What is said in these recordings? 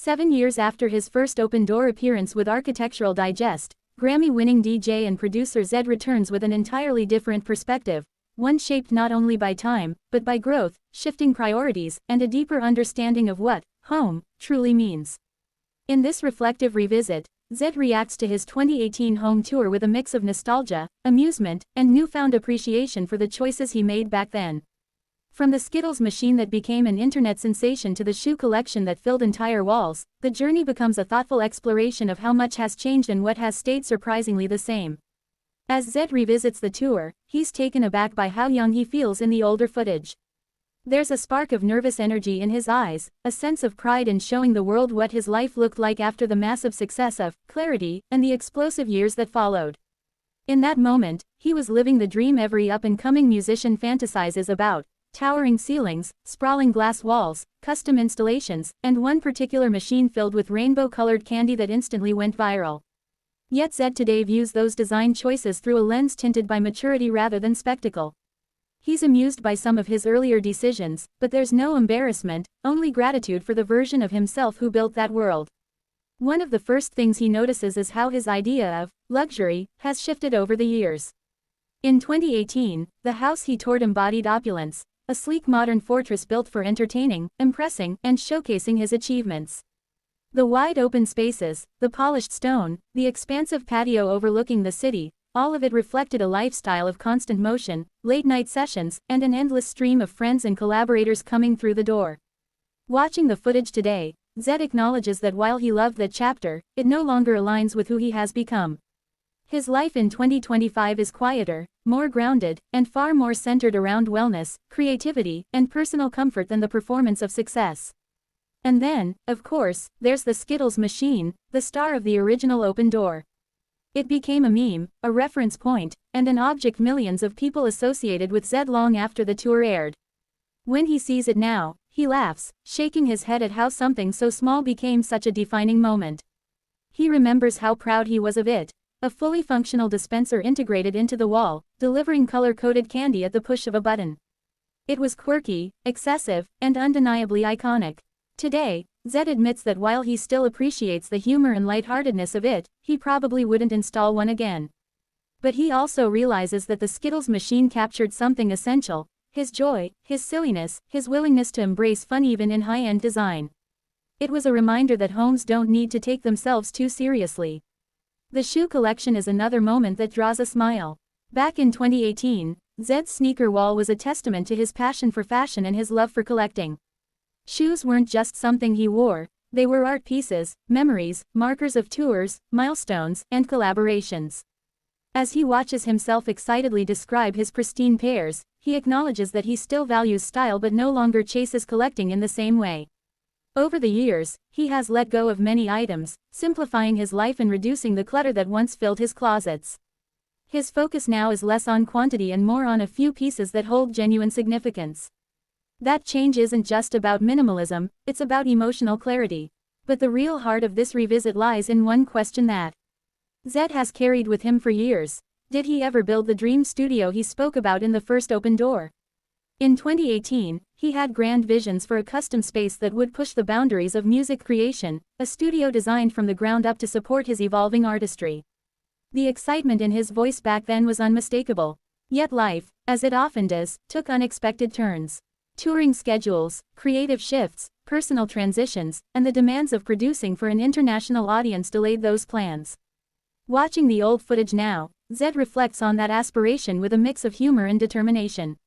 7 years after his first open-door appearance with Architectural Digest, Grammy-winning DJ and producer Zedd returns with an entirely different perspective, one shaped not only by time, but by growth, shifting priorities, and a deeper understanding of what home truly means. In this reflective revisit, Zedd reacts to his 2018 home tour with a mix of nostalgia, amusement, and newfound appreciation for the choices he made back then. From the Skittles machine that became an internet sensation to the shoe collection that filled entire walls, the journey becomes a thoughtful exploration of how much has changed and what has stayed surprisingly the same. As Zedd revisits the tour, he's taken aback by how young he feels in the older footage. There's a spark of nervous energy in his eyes, a sense of pride in showing the world what his life looked like after the massive success of Clarity and the explosive years that followed. In that moment, he was living the dream every up-and-coming musician fantasizes about: towering ceilings, sprawling glass walls, custom installations, and one particular machine filled with rainbow-colored candy that instantly went viral. Yet Zedd today views those design choices through a lens tinted by maturity rather than spectacle. He's amused by some of his earlier decisions, but there's no embarrassment, only gratitude for the version of himself who built that world. One of the first things he notices is how his idea of luxury has shifted over the years. In 2018, the house he toured embodied opulence, a sleek modern fortress built for entertaining, impressing, and showcasing his achievements. The wide open spaces, the polished stone, the expansive patio overlooking the city, all of it reflected a lifestyle of constant motion, late-night sessions, and an endless stream of friends and collaborators coming through the door. Watching the footage today, Zedd acknowledges that while he loved that chapter, it no longer aligns with who he has become. His life in 2025 is quieter, more grounded, and far more centered around wellness, creativity, and personal comfort than the performance of success. And then, of course, there's the Skittles machine, the star of the original Open Door. It became a meme, a reference point, and an object millions of people associated with Zedd long after the tour aired. When he sees it now, he laughs, shaking his head at how something so small became such a defining moment. He remembers how proud he was of it. A fully functional dispenser integrated into the wall, delivering color-coded candy at the push of a button. It was quirky, excessive, and undeniably iconic. Today, Zedd admits that while he still appreciates the humor and lightheartedness of it, he probably wouldn't install one again. But he also realizes that the Skittles machine captured something essential: his joy, his silliness, his willingness to embrace fun even in high-end design. It was a reminder that homes don't need to take themselves too seriously. The shoe collection is another moment that draws a smile. Back in 2018, Zedd's sneaker wall was a testament to his passion for fashion and his love for collecting. Shoes weren't just something he wore, they were art pieces, memories, markers of tours, milestones, and collaborations. As he watches himself excitedly describe his pristine pairs, he acknowledges that he still values style but no longer chases collecting in the same way. Over the years, he has let go of many items, simplifying his life and reducing the clutter that once filled his closets. His focus now is less on quantity and more on a few pieces that hold genuine significance. That change isn't just about minimalism, it's about emotional clarity. But the real heart of this revisit lies in one question that Zedd has carried with him for years. Did he ever build the dream studio he spoke about in the first Open Door? In 2018, he had grand visions for a custom space that would push the boundaries of music creation, a studio designed from the ground up to support his evolving artistry. The excitement in his voice back then was unmistakable. Yet life, as it often does, took unexpected turns. Touring schedules, creative shifts, personal transitions, and the demands of producing for an international audience delayed those plans. Watching the old footage now, Zedd reflects on that aspiration with a mix of humor and determination.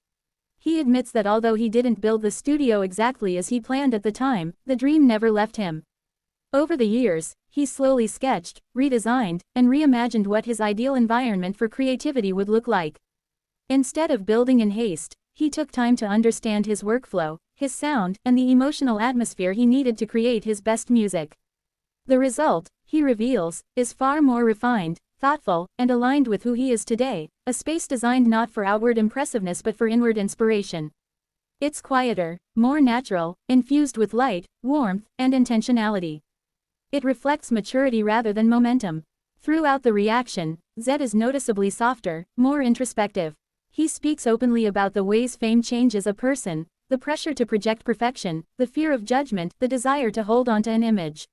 He admits that although he didn't build the studio exactly as he planned at the time, the dream never left him. Over the years, he slowly sketched, redesigned, and reimagined what his ideal environment for creativity would look like. Instead of building in haste, he took time to understand his workflow, his sound, and the emotional atmosphere he needed to create his best music. The result, he reveals, is far more refined, thoughtful, and aligned with who he is today, a space designed not for outward impressiveness but for inward inspiration. It's quieter, more natural, infused with light, warmth, and intentionality. It reflects maturity rather than momentum. Throughout the reaction, Zedd is noticeably softer, more introspective. He speaks openly about the ways fame changes a person, the pressure to project perfection, the fear of judgment, the desire to hold on to an image.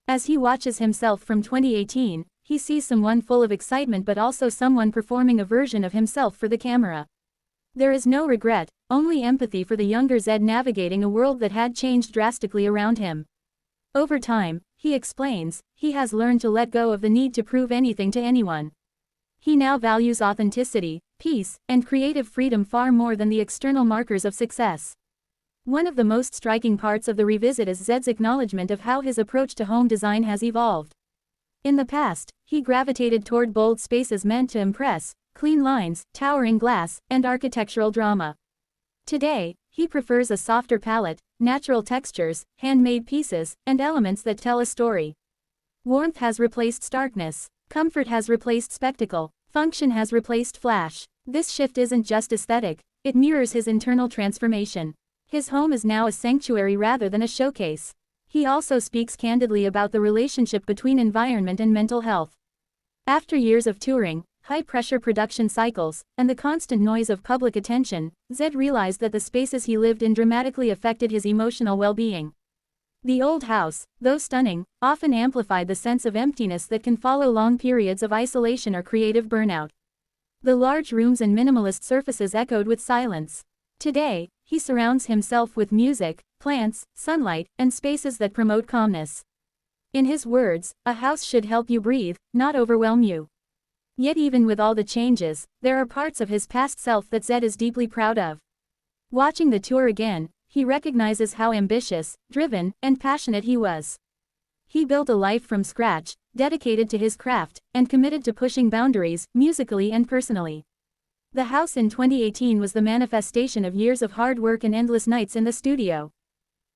As he watches himself from 2018, he sees someone full of excitement but also someone performing a version of himself for the camera. There is no regret, only empathy for the younger Zedd navigating a world that had changed drastically around him. Over time, he explains, he has learned to let go of the need to prove anything to anyone. He now values authenticity, peace, and creative freedom far more than the external markers of success. One of the most striking parts of the revisit is Zedd's acknowledgement of how his approach to home design has evolved. In the past, he gravitated toward bold spaces meant to impress, clean lines, towering glass, and architectural drama. Today, he prefers a softer palette, natural textures, handmade pieces, and elements that tell a story. Warmth has replaced starkness, comfort has replaced spectacle, function has replaced flash. This shift isn't just aesthetic, it mirrors his internal transformation. His home is now a sanctuary rather than a showcase. He also speaks candidly about the relationship between environment and mental health. After years of touring, high-pressure production cycles, and the constant noise of public attention, Zedd realized that the spaces he lived in dramatically affected his emotional well-being. The old house, though stunning, often amplified the sense of emptiness that can follow long periods of isolation or creative burnout. The large rooms and minimalist surfaces echoed with silence. Today, he surrounds himself with music, plants, sunlight, and spaces that promote calmness. In his words, a house should help you breathe, not overwhelm you. Yet even with all the changes, there are parts of his past self that Zedd is deeply proud of. Watching the tour again, he recognizes how ambitious, driven, and passionate he was. He built a life from scratch, dedicated to his craft, and committed to pushing boundaries, musically and personally. The house in 2018 was the manifestation of years of hard work and endless nights in the studio.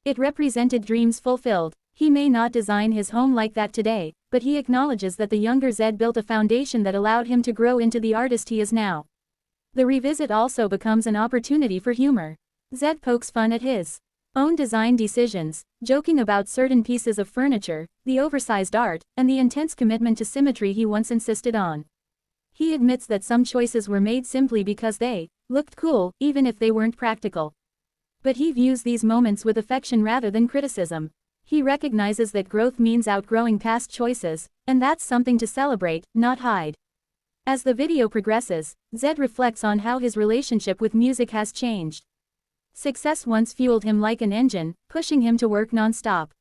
It represented dreams fulfilled. He may not design his home like that today, but he acknowledges that the younger Zedd built a foundation that allowed him to grow into the artist he is now. The revisit also becomes an opportunity for humor. Zedd pokes fun at his own design decisions, joking about certain pieces of furniture, the oversized art, and the intense commitment to symmetry he once insisted on. He admits that some choices were made simply because they looked cool, even if they weren't practical. But he views these moments with affection rather than criticism. He recognizes that growth means outgrowing past choices, and that's something to celebrate, not hide. As the video progresses, Zedd reflects on how his relationship with music has changed. Success once fueled him like an engine, pushing him to work non-stop.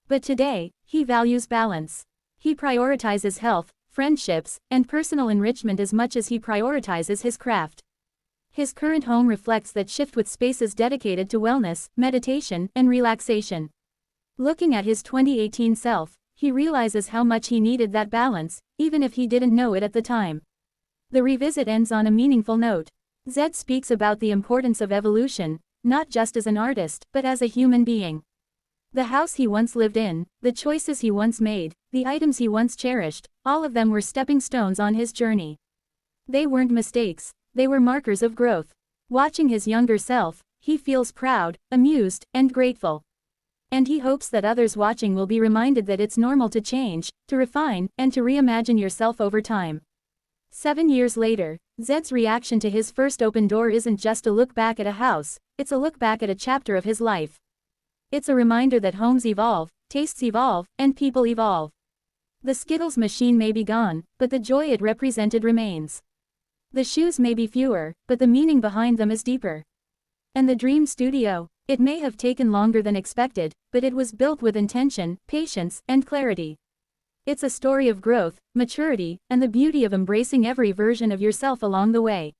But today, he values balance. He prioritizes health, friendships, and personal enrichment as much as he prioritizes his craft. His current home reflects that shift with spaces dedicated to wellness, meditation, and relaxation. Looking at his 2018 self, he realizes how much he needed that balance, even if he didn't know it at the time. The revisit ends on a meaningful note. Zedd speaks about the importance of evolution, not just as an artist, but as a human being. The house he once lived in, the choices he once made, the items he once cherished, all of them were stepping stones on his journey. They weren't mistakes, they were markers of growth. Watching his younger self, he feels proud, amused, and grateful. And he hopes that others watching will be reminded that it's normal to change, to refine, and to reimagine yourself over time. 7 years later, Zedd's reaction to his first open door isn't just a look back at a house, it's a look back at a chapter of his life. It's a reminder that homes evolve, tastes evolve, and people evolve. The Skittles machine may be gone, but the joy it represented remains. The shoes may be fewer, but the meaning behind them is deeper. And the dream studio, it may have taken longer than expected, but it was built with intention, patience, and clarity. It's a story of growth, maturity, and the beauty of embracing every version of yourself along the way.